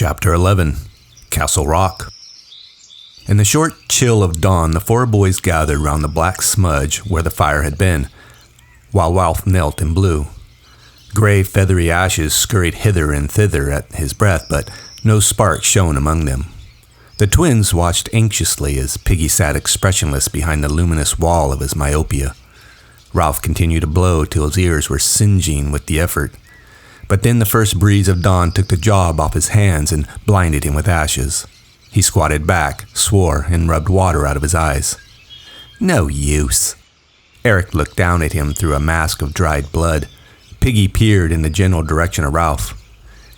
Chapter 11, Castle Rock. In the short chill of dawn, the four boys gathered round the black smudge where the fire had been, while Ralph knelt and blew. Gray, feathery ashes scurried hither and thither at his breath, but no spark shone among them. The twins watched anxiously as Piggy sat expressionless behind the luminous wall of his myopia. Ralph continued to blow till his ears were singeing with the effort. But then the first breeze of dawn took the job off his hands and blinded him with ashes. He squatted back, swore, and rubbed water out of his eyes. No use. Eric looked down at him through a mask of dried blood. Piggy peered in the general direction of Ralph.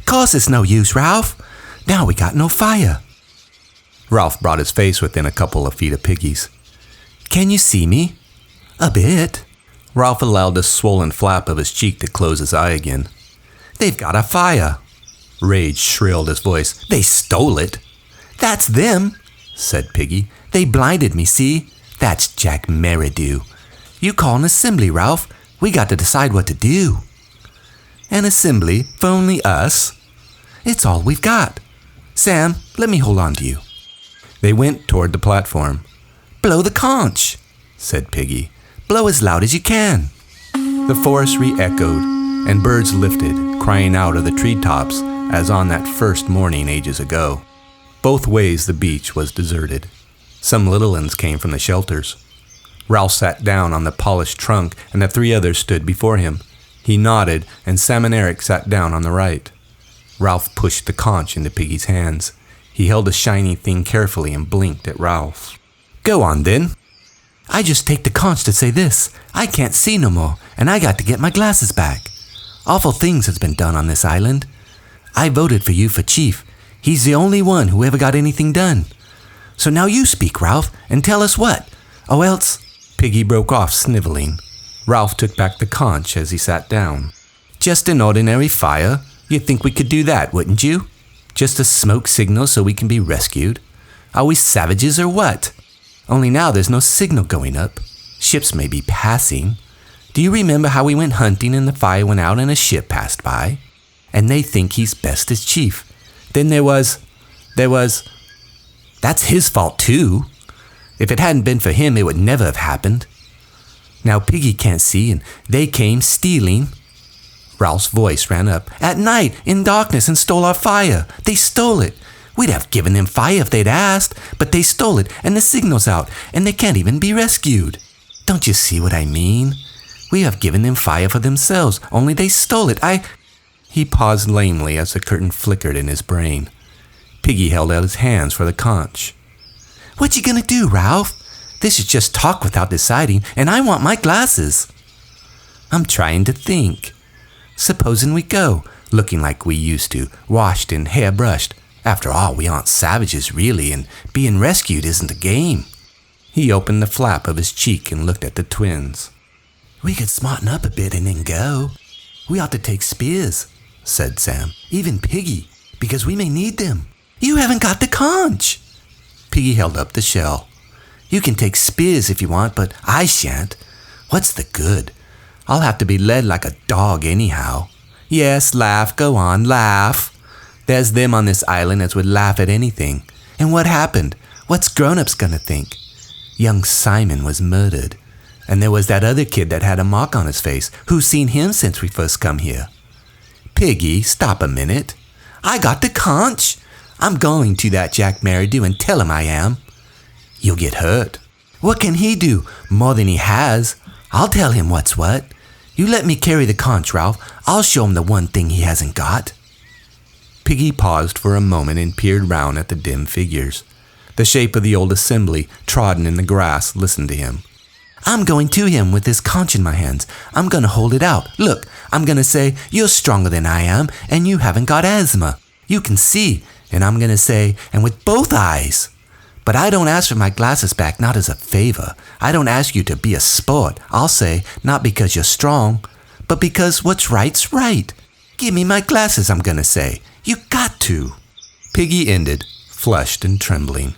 "'Course it's no use, Ralph. Now we got no fire." Ralph brought his face within a couple of feet of Piggy's. "Can you see me?" "A bit." Ralph allowed the swollen flap of his cheek to close his eye again. "They've got a fire." Rage shrilled his voice. "They stole it." "That's them," said Piggy. "They blinded me, see? That's Jack Merridew. You call an assembly, Ralph. We got to decide what to do." "An assembly for only us? It's all we've got. Sam, let me hold on to you." They went toward the platform. "Blow the conch," said Piggy. "Blow as loud as you can." The forest re-echoed, and birds lifted, crying out of the treetops as on that first morning ages ago. Both ways the beach was deserted. Some little ones came from the shelters. Ralph sat down on the polished trunk, and the three others stood before him. He nodded, and Sam and Eric sat down on the right. Ralph pushed the conch into Piggy's hands. He held the shiny thing carefully and blinked at Ralph. "Go on, then." "I just take the conch to say this. I can't see no more, and I got to get my glasses back. Awful things has been done on this island. I voted for you for chief. He's the only one who ever got anything done. So now you speak, Ralph, and tell us what. Or else—" Piggy broke off, sniveling. Ralph took back the conch as he sat down. "Just an ordinary fire? You'd think we could do that, wouldn't you? Just a smoke signal so we can be rescued? Are we savages or what? Only now there's no signal going up. Ships may be passing. Do you remember how we went hunting and the fire went out and a ship passed by? And they think he's best as chief. Then there was... That's his fault too. If it hadn't been for him, it would never have happened. Now Piggy can't see, and they came stealing." Ralph's voice ran up. "At night, in darkness, and stole our fire. They stole it. We'd have given them fire if they'd asked, but they stole it, and the signal's out, and they can't even be rescued. Don't you see what I mean? We have given them fire for themselves, only they stole it. He paused lamely as the curtain flickered in his brain. Piggy held out his hands for the conch. "What you gonna do, Ralph? This is just talk without deciding, and I want my glasses." "I'm trying to think. Supposing we go, looking like we used to, washed and hair-brushed. After all, we aren't savages, really, and being rescued isn't a game." He opened the flap of his cheek and looked at the twins. "We could smarten up a bit and then go. We ought to take spears," said Sam. "Even Piggy, because we may need them." "You haven't got the conch." Piggy held up the shell. "You can take spears if you want, but I shan't. What's the good? I'll have to be led like a dog anyhow. Yes, laugh, go on, laugh. There's them on this island as would laugh at anything. And what happened? What's grown-ups gonna think? Young Simon was murdered. And there was that other kid that had a mark on his face. Who's seen him since we first come here? Piggy, stop a minute. I got the conch. I'm going to that Jack Merridew and tell him I am." "You'll get hurt." "What can he do? More than he has. I'll tell him what's what. You let me carry the conch, Ralph. I'll show him the one thing he hasn't got." Piggy paused for a moment and peered round at the dim figures. The shape of the old assembly, trodden in the grass, listened to him. "I'm going to him with this conch in my hands. I'm going to hold it out. Look, I'm going to say, 'You're stronger than I am, and you haven't got asthma. You can see.' And I'm going to say, 'And with both eyes.' But I don't ask for my glasses back, not as a favor. I don't ask you to be a sport. I'll say, not because you're strong, but because what's right's right. Give me my glasses, I'm going to say. You got to." Piggy ended, flushed and trembling.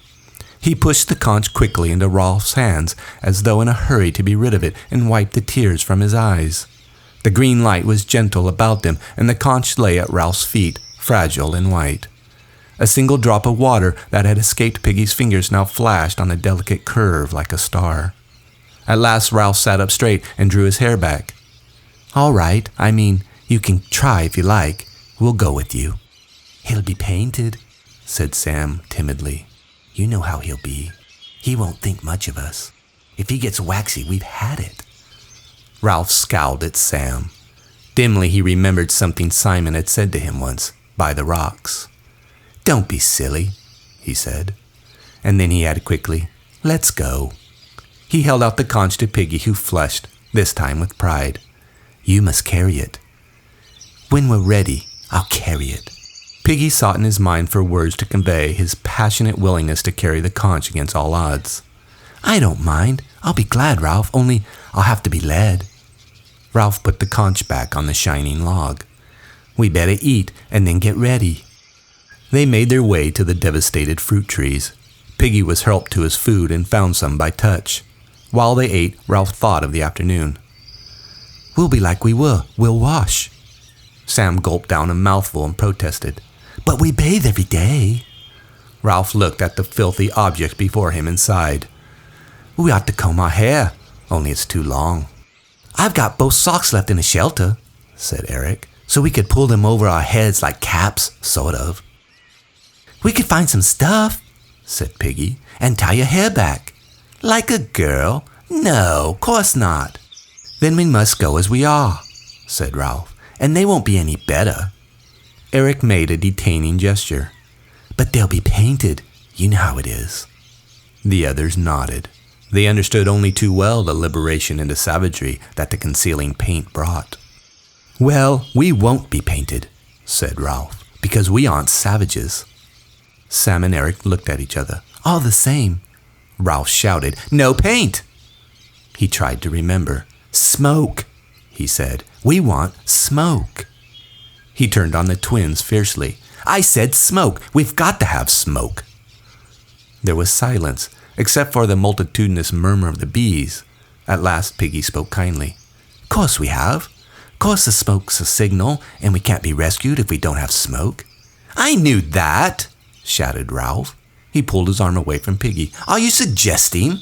He pushed the conch quickly into Ralph's hands, as though in a hurry to be rid of it, and wiped the tears from his eyes. The green light was gentle about them, and the conch lay at Ralph's feet, fragile and white. A single drop of water that had escaped Piggy's fingers now flashed on a delicate curve like a star. At last Ralph sat up straight and drew his hair back. "All right, you can try if you like. We'll go with you." "He'll be painted," said Sam timidly. "You know how he'll be. He won't think much of us. If he gets waxy, we've had it." Ralph scowled at Sam. Dimly he remembered something Simon had said to him once, by the rocks. "Don't be silly," he said. And then he added quickly, "Let's go." He held out the conch to Piggy, who flushed, this time with pride. "You must carry it." "When we're ready, I'll carry it." Piggy sought in his mind for words to convey his passionate willingness to carry the conch against all odds. "I don't mind. I'll be glad, Ralph, only I'll have to be led." Ralph put the conch back on the shining log. "We better eat and then get ready." They made their way to the devastated fruit trees. Piggy was helped to his food and found some by touch. While they ate, Ralph thought of the afternoon. "We'll be like we were. We'll wash." Sam gulped down a mouthful and protested. "But we bathe every day." Ralph looked at the filthy object before him and sighed. "We ought to comb our hair, only it's too long." "I've got both socks left in the shelter," said Eric, "so we could pull them over our heads like caps, sort of." "We could find some stuff," said Piggy, "and tie your hair back." "Like a girl? No, course not." "Then we must go as we are," said Ralph, "and they won't be any better." Eric made a detaining gesture. "But they'll be painted. You know how it is." The others nodded. They understood only too well the liberation into savagery that the concealing paint brought. "Well, we won't be painted," said Ralph, "because we aren't savages." Sam and Eric looked at each other. "All the same," Ralph shouted, "no paint!" He tried to remember. "Smoke," he said. "We want smoke." He turned on the twins fiercely. "I said smoke. We've got to have smoke." There was silence, except for the multitudinous murmur of the bees. At last Piggy spoke kindly. "Course we have. Course the smoke's a signal, and we can't be rescued if we don't have smoke." "I knew that," shouted Ralph. He pulled his arm away from Piggy. "Are you suggesting?"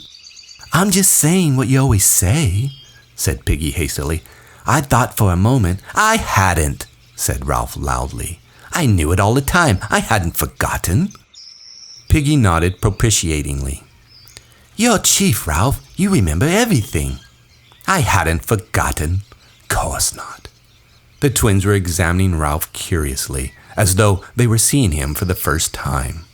"I'm just saying what you always say," said Piggy hastily. "I thought for a moment—" "I hadn't," said Ralph loudly. "I knew it all the time. I hadn't forgotten." Piggy nodded propitiatingly. "You're chief, Ralph. You remember everything." "I hadn't forgotten. Course not." The twins were examining Ralph curiously, as though they were seeing him for the first time.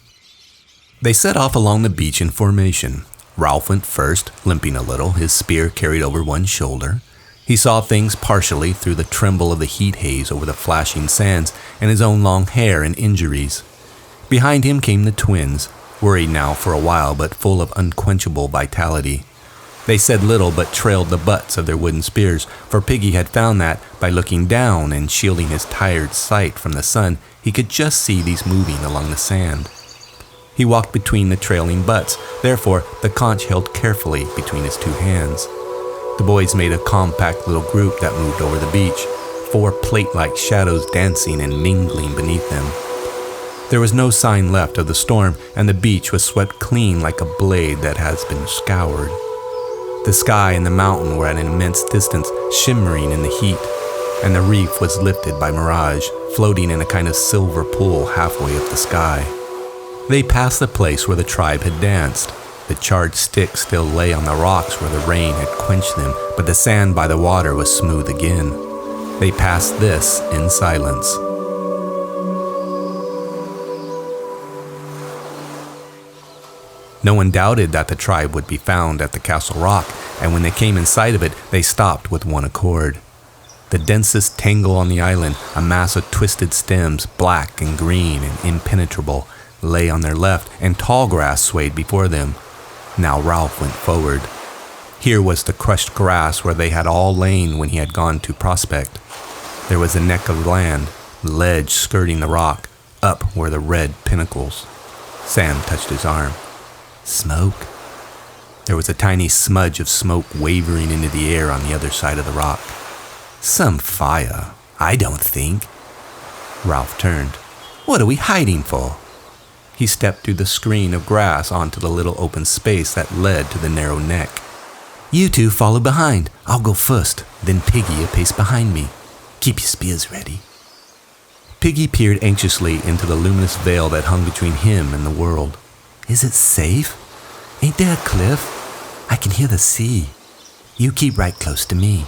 They set off along the beach in formation. Ralph went first, limping a little, his spear carried over one shoulder. He saw things partially through the tremble of the heat haze over the flashing sands and his own long hair and injuries. Behind him came the twins, worried now for a while but full of unquenchable vitality. They said little but trailed the butts of their wooden spears, for Piggy had found that, by looking down and shielding his tired sight from the sun, he could just see these moving along the sand. He walked between the trailing butts, therefore the conch held carefully between his two hands. The boys made a compact little group that moved over the beach, 4 plate-like shadows dancing and mingling beneath them. There was no sign left of the storm, and the beach was swept clean like a blade that has been scoured. The sky and the mountain were at an immense distance, shimmering in the heat, and the reef was lifted by mirage, floating in a kind of silver pool halfway up the sky. They passed the place where the tribe had danced. The charred sticks still lay on the rocks where the rain had quenched them, but the sand by the water was smooth again. They passed this in silence. No one doubted that the tribe would be found at the Castle Rock, and when they came in sight of it, they stopped with one accord. The densest tangle on the island, a mass of twisted stems, black and green and impenetrable, lay on their left, and tall grass swayed before them. Now Ralph went forward. Here was the crushed grass where they had all lain when he had gone to prospect. There was a neck of land, the ledge skirting the rock, up were the red pinnacles. Sam touched his arm. Smoke. There was a tiny smudge of smoke wavering into the air on the other side of the rock. Some fire, I don't think. Ralph turned. What are we hiding for? He stepped through the screen of grass onto the little open space that led to the narrow neck. "You two follow behind. I'll go first, then Piggy a pace behind me. Keep your spears ready." Piggy peered anxiously into the luminous veil that hung between him and the world. "Is it safe? Ain't there a cliff? I can hear the sea. You keep right close to me."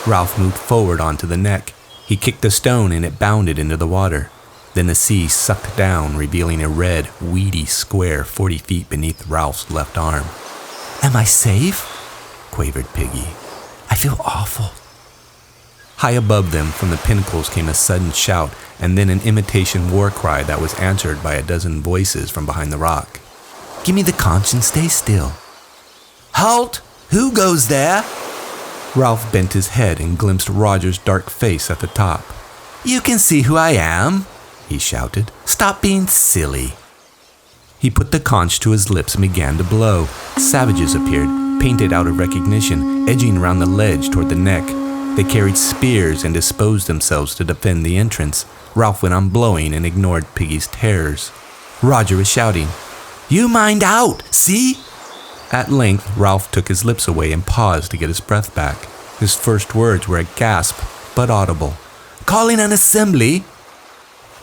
Ralph moved forward onto the neck. He kicked a stone and it bounded into the water. Then the sea sucked down, revealing a red, weedy square 40 feet beneath Ralph's left arm. "Am I safe?" quavered Piggy. "I feel awful." High above them, from the pinnacles, came a sudden shout, and then an imitation war cry that was answered by a dozen voices from behind the rock. "Give me the conch and stay still." "Halt! Who goes there?" Ralph bent his head and glimpsed Roger's dark face at the top. "You can see who I am," he shouted. "Stop being silly." He put the conch to his lips and began to blow. Savages appeared, painted out of recognition, edging around the ledge toward the neck. They carried spears and disposed themselves to defend the entrance. Ralph went on blowing and ignored Piggy's terrors. Roger was shouting, "You mind out, see?" At length, Ralph took his lips away and paused to get his breath back. His first words were a gasp, but audible. "Calling an assembly!"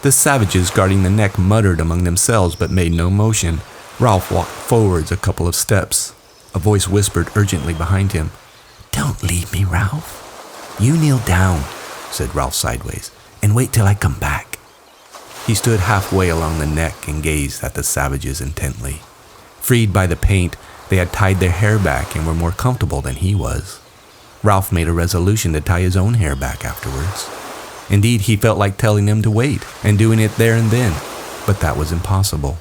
The savages guarding the neck muttered among themselves but made no motion. Ralph walked forwards a couple of steps. A voice whispered urgently behind him. "Don't leave me, Ralph." "You kneel down," said Ralph sideways, "and wait till I come back." He stood halfway along the neck and gazed at the savages intently. Freed by the paint, they had tied their hair back and were more comfortable than he was. Ralph made a resolution to tie his own hair back afterwards. Indeed, he felt like telling them to wait and doing it there and then, but that was impossible.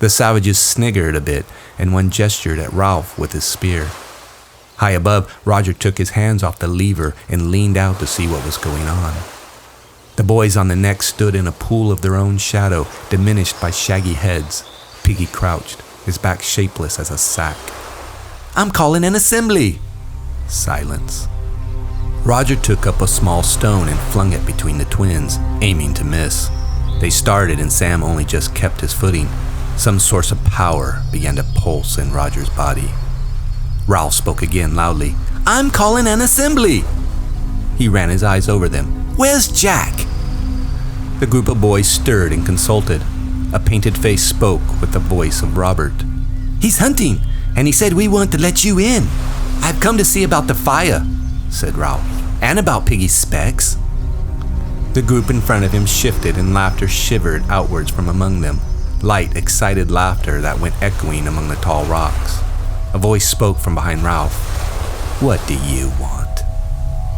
The savages sniggered a bit, and one gestured at Ralph with his spear. High above, Roger took his hands off the lever and leaned out to see what was going on. The boys on the neck stood in a pool of their own shadow, diminished by shaggy heads. Piggy crouched, his back shapeless as a sack. "I'm calling an assembly!" Silence. Roger took up a small stone and flung it between the twins, aiming to miss. They started and Sam only just kept his footing. Some source of power began to pulse in Roger's body. Ralph spoke again loudly. "I'm calling an assembly!" He ran his eyes over them. "Where's Jack?" The group of boys stirred and consulted. A painted face spoke with the voice of Robert. "He's hunting, and he said we weren't to let you in. I've come to see about the fire," said Ralph, "and about Piggy's specs." The group in front of him shifted and laughter shivered outwards from among them. Light, excited laughter that went echoing among the tall rocks. A voice spoke from behind Ralph. "What do you want?"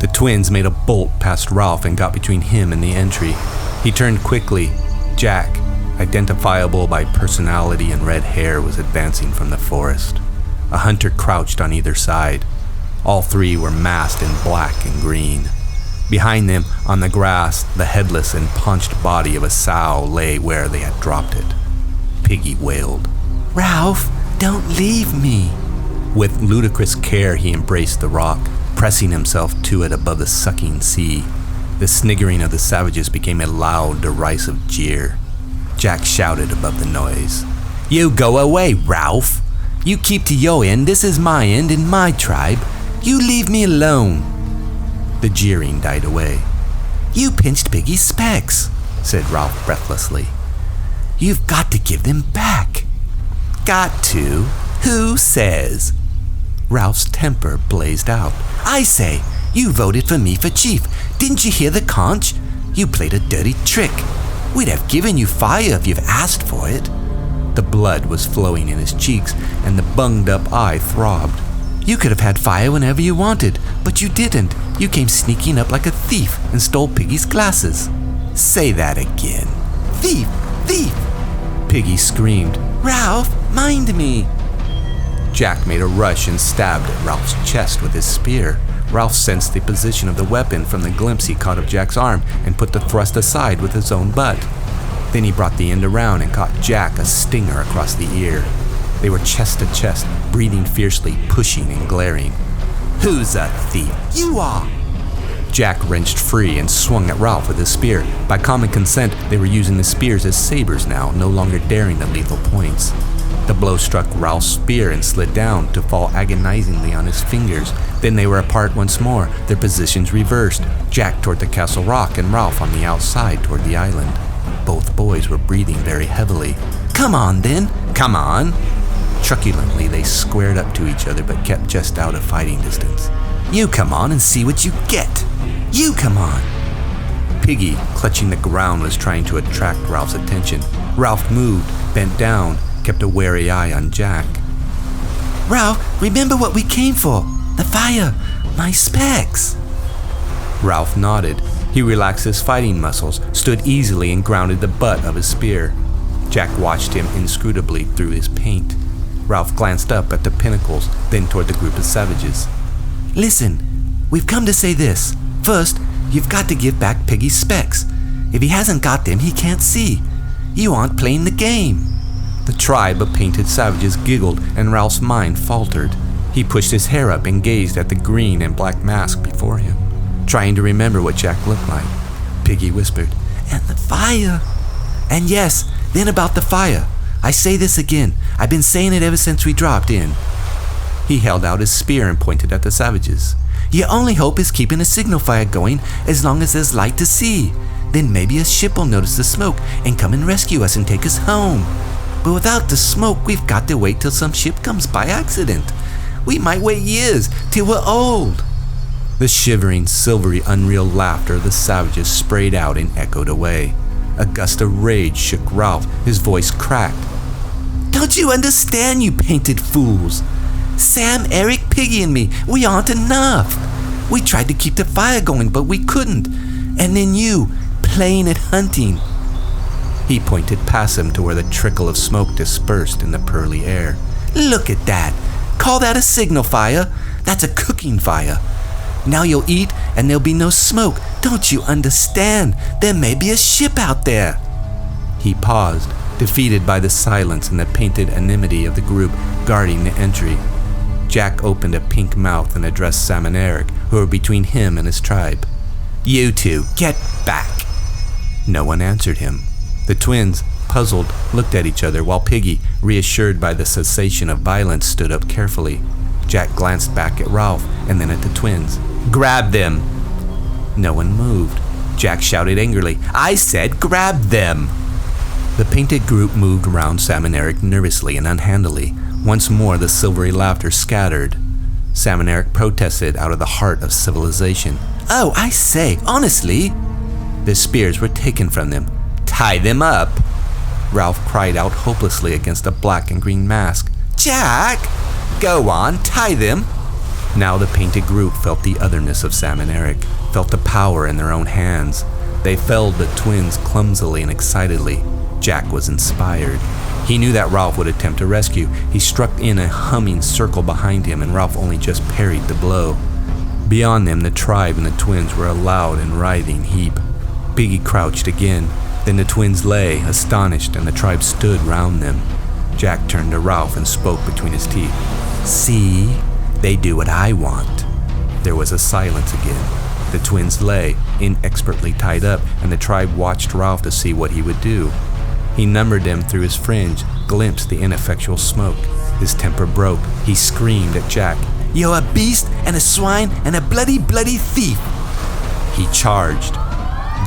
The twins made a bolt past Ralph and got between him and the entry. He turned quickly. Jack, identifiable by personality and red hair, was advancing from the forest. A hunter crouched on either side. All three were masked in black and green. Behind them, on the grass, the headless and paunched body of a sow lay where they had dropped it. Piggy wailed, "Ralph, don't leave me." With ludicrous care, he embraced the rock, pressing himself to it above the sucking sea. The sniggering of the savages became a loud, derisive jeer. Jack shouted above the noise, "You go away, Ralph. You keep to your end. This is my end and my tribe. You leave me alone." The jeering died away. "You pinched Piggy's specs," said Ralph breathlessly. "You've got to give them back." "Got to? Who says?" Ralph's temper blazed out. "I say, you voted for me for chief. Didn't you hear the conch? You played a dirty trick. We'd have given you fire if you've asked for it." The blood was flowing in his cheeks, and the bunged-up eye throbbed. "You could have had fire whenever you wanted, but you didn't. You came sneaking up like a thief and stole Piggy's glasses." "Say that again." "Thief! Thief!" Piggy screamed. "Ralph, mind me!" Jack made a rush and stabbed at Ralph's chest with his spear. Ralph sensed the position of the weapon from the glimpse he caught of Jack's arm and put the thrust aside with his own butt. Then he brought the end around and caught Jack a stinger across the ear. They were chest to chest, breathing fiercely, pushing and glaring. "Who's a thief?" "You are!" Jack wrenched free and swung at Ralph with his spear. By common consent, they were using the spears as sabers now, no longer daring the lethal points. The blow struck Ralph's spear and slid down to fall agonizingly on his fingers. Then they were apart once more, their positions reversed. Jack toward the castle rock and Ralph on the outside toward the island. Both boys were breathing very heavily. "Come on then, come on!" Truculently, they squared up to each other but kept just out of fighting distance. "You come on and see what you get! You come on!" Piggy, clutching the ground, was trying to attract Ralph's attention. Ralph moved, bent down, kept a wary eye on Jack. "Ralph, remember what we came for. The fire. My specs." Ralph nodded. He relaxed his fighting muscles, stood easily, and grounded the butt of his spear. Jack watched him inscrutably through his paint. Ralph glanced up at the pinnacles, then toward the group of savages. "Listen, we've come to say this. First, you've got to give back Piggy's specs. If he hasn't got them, he can't see. You aren't playing the game." The tribe of painted savages giggled, and Ralph's mind faltered. He pushed his hair up and gazed at the green and black mask before him, trying to remember what Jack looked like. Piggy whispered, "And the fire." "And yes, then about the fire. I say this again. I've been saying it ever since we dropped in." He held out his spear and pointed at the savages. "Your only hope is keeping a signal fire going as long as there's light to see. Then maybe a ship will notice the smoke and come and rescue us and take us home. But without the smoke, we've got to wait till some ship comes by accident. We might wait years, till we're old." The shivering, silvery, unreal laughter of the savages sprayed out and echoed away. A gust of rage shook Ralph. His voice cracked. "Don't you understand, you painted fools? Sam, Eric, Piggy, and me, we aren't enough. We tried to keep the fire going, but we couldn't. And then you, playing at hunting." He pointed past him to where the trickle of smoke dispersed in the pearly air. "Look at that. Call that a signal fire? That's a cooking fire. Now you'll eat and there'll be no smoke. Don't you understand? There may be a ship out there." He paused, defeated by the silence and the painted anonymity of the group guarding the entry. Jack opened a pink mouth and addressed Sam and Eric, who were between him and his tribe. "You two, get back." No one answered him. The twins, puzzled, looked at each other while Piggy, reassured by the cessation of violence, stood up carefully. Jack glanced back at Ralph and then at the twins. "Grab them!" No one moved. Jack shouted angrily, "I said grab them!" The painted group moved around Sam and Eric nervously and unhandily. Once more the silvery laughter scattered. Sam and Eric protested out of the heart of civilization. "Oh, I say, honestly!" The spears were taken from them. "Tie them up!" Ralph cried out hopelessly against the black and green mask. "Jack! Go on, tie them!" Now the painted group felt the otherness of Sam and Eric, felt the power in their own hands. They felled the twins clumsily and excitedly. Jack was inspired. He knew that Ralph would attempt a rescue. He struck in a humming circle behind him, and Ralph only just parried the blow. Beyond them, the tribe and the twins were a loud and writhing heap. Piggy crouched again. Then the twins lay, astonished, and the tribe stood round them. Jack turned to Ralph and spoke between his teeth. "See? They do what I want." There was a silence again. The twins lay, inexpertly tied up, and the tribe watched Ralph to see what he would do. He numbered them through his fringe, glimpsed the ineffectual smoke. His temper broke. He screamed at Jack. "You're a beast and a swine and a bloody, bloody thief!" He charged.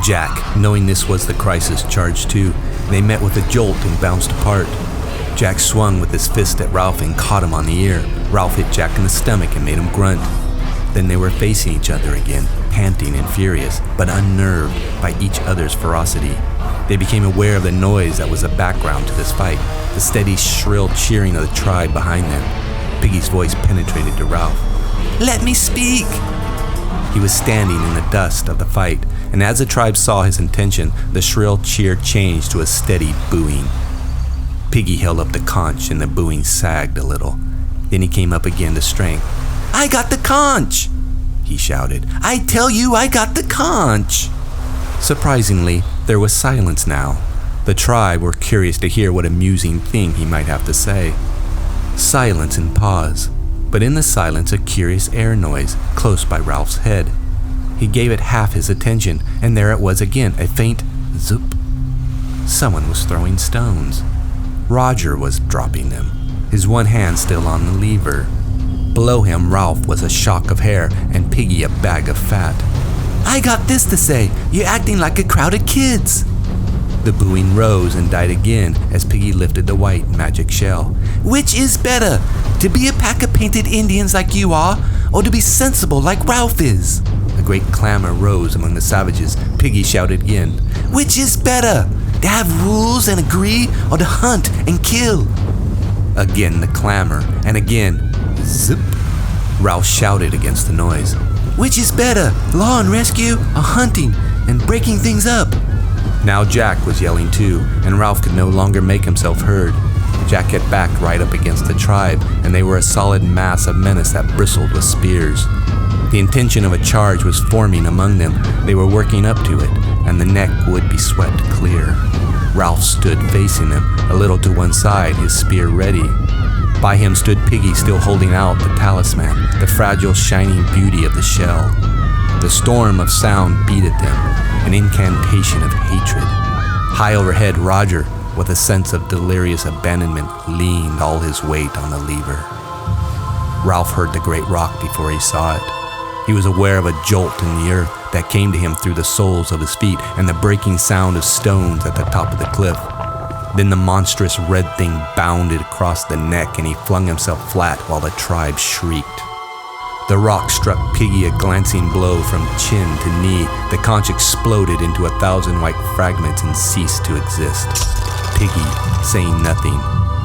Jack, knowing this was the crisis, charged too. They met with a jolt and bounced apart. Jack swung with his fist at Ralph and caught him on the ear. Ralph hit Jack in the stomach and made him grunt. Then they were facing each other again, panting and furious, but unnerved by each other's ferocity. They became aware of the noise that was a background to this fight, the steady, shrill cheering of the tribe behind them. Piggy's voice penetrated to Ralph. "Let me speak!" He was standing in the dust of the fight, and as the tribe saw his intention, the shrill cheer changed to a steady booing. Piggy held up the conch and the booing sagged a little. Then he came up again to strength. "I got the conch!" he shouted. "I tell you, I got the conch!" Surprisingly, there was silence now. The tribe were curious to hear what amusing thing he might have to say. Silence and pause, but in the silence a curious air noise close by Ralph's head. He gave it half his attention, and there it was again, a faint zoop. Someone was throwing stones. Roger was dropping them, his one hand still on the lever. Below him, Ralph was a shock of hair and Piggy a bag of fat. "I got this to say, you're acting like a crowd of kids." The booing rose and died again as Piggy lifted the white magic shell. "Which is better, to be a pack of painted Indians like you are, or to be sensible like Ralph is?" A great clamor rose among the savages. Piggy shouted again, "Which is better, to have rules and agree, or to hunt and kill?" Again the clamor, and again, zip. Ralph shouted against the noise. "Which is better, law and rescue, or hunting and breaking things up?" Now Jack was yelling too, and Ralph could no longer make himself heard. Jack had backed right up against the tribe, and they were a solid mass of menace that bristled with spears. The intention of a charge was forming among them. They were working up to it, and the neck would be swept clear. Ralph stood facing them, a little to one side, his spear ready. By him stood Piggy, still holding out the talisman, the fragile, shining beauty of the shell. The storm of sound beat at them, an incantation of hatred. High overhead, Roger, with a sense of delirious abandonment, leaned all his weight on the lever. Ralph heard the great rock before he saw it. He was aware of a jolt in the earth that came to him through the soles of his feet and the breaking sound of stones at the top of the cliff. Then the monstrous red thing bounded across the neck and he flung himself flat while the tribe shrieked. The rock struck Piggy a glancing blow from chin to knee. The conch exploded into 1,000 white fragments and ceased to exist. Piggy, saying nothing,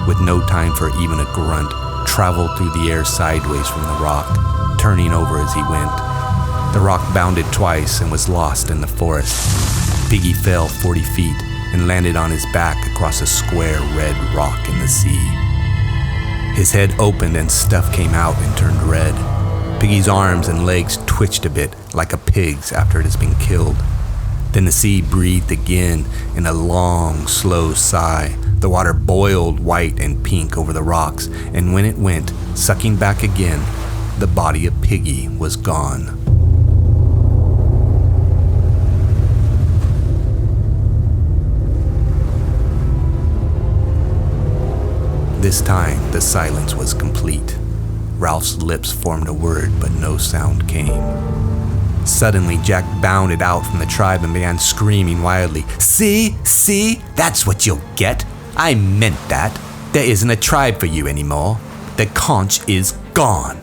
with no time for even a grunt, traveled through the air sideways from the rock, turning over as he went. The rock bounded twice and was lost in the forest. Piggy fell 40 feet and landed on his back across a square red rock in the sea. His head opened and stuff came out and turned red. Piggy's arms and legs twitched a bit, like a pig's after it has been killed. Then the sea breathed again in a long, slow sigh. The water boiled white and pink over the rocks, and when it went, sucking back again, the body of Piggy was gone. This time, the silence was complete. Ralph's lips formed a word, but no sound came. Suddenly, Jack bounded out from the tribe and began screaming wildly. See, that's what you'll get. I meant that. There isn't a tribe for you anymore. The conch is gone."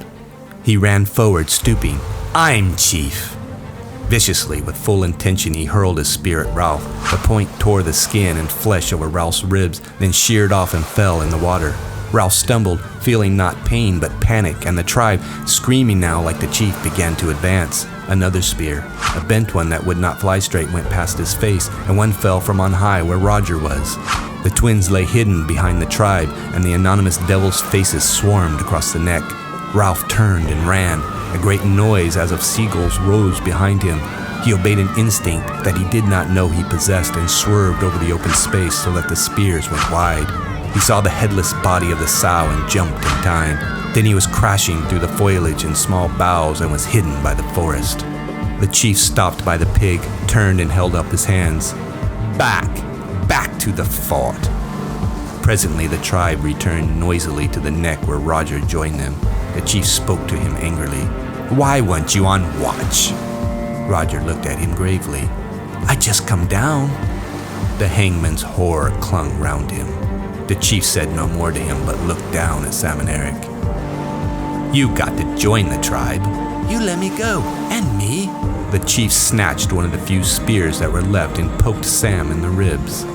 He ran forward, stooping. "I'm chief." Viciously, with full intention, he hurled his spear at Ralph. The point tore the skin and flesh over Ralph's ribs, then sheared off and fell in the water. Ralph stumbled, feeling not pain but panic, and the tribe, screaming now like the chief, began to advance. Another spear, a bent one that would not fly straight, went past his face, and one fell from on high where Roger was. The twins lay hidden behind the tribe, and the anonymous devils' faces swarmed across the neck. Ralph turned and ran. A great noise as of seagulls rose behind him. He obeyed an instinct that he did not know he possessed and swerved over the open space so that the spears went wide. He saw the headless body of the sow and jumped in time. Then he was crashing through the foliage and small boughs and was hidden by the forest. The chief stopped by the pig, turned and held up his hands. Back to the fort." Presently the tribe returned noisily to the neck where Roger joined them. The chief spoke to him angrily. "Why weren't you on watch?" Roger looked at him gravely. "I just come down." The hangman's horror clung round him. The chief said no more to him, but looked down at Sam and Eric. "You got to join the tribe." "You let me go, and me." The chief snatched one of the few spears that were left and poked Sam in the ribs.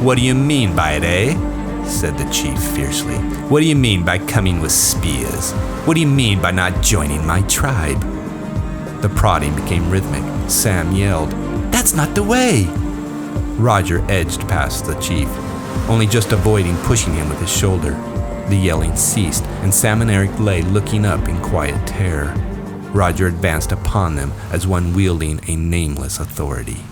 "What do you mean by it, eh?" said the chief fiercely. "What do you mean by coming with spears? What do you mean by not joining my tribe?" The prodding became rhythmic. Sam yelled, "That's not the way!" Roger edged past the chief, only just avoiding pushing him with his shoulder. The yelling ceased, and Sam and Eric lay looking up in quiet terror. Roger advanced upon them as one wielding a nameless authority.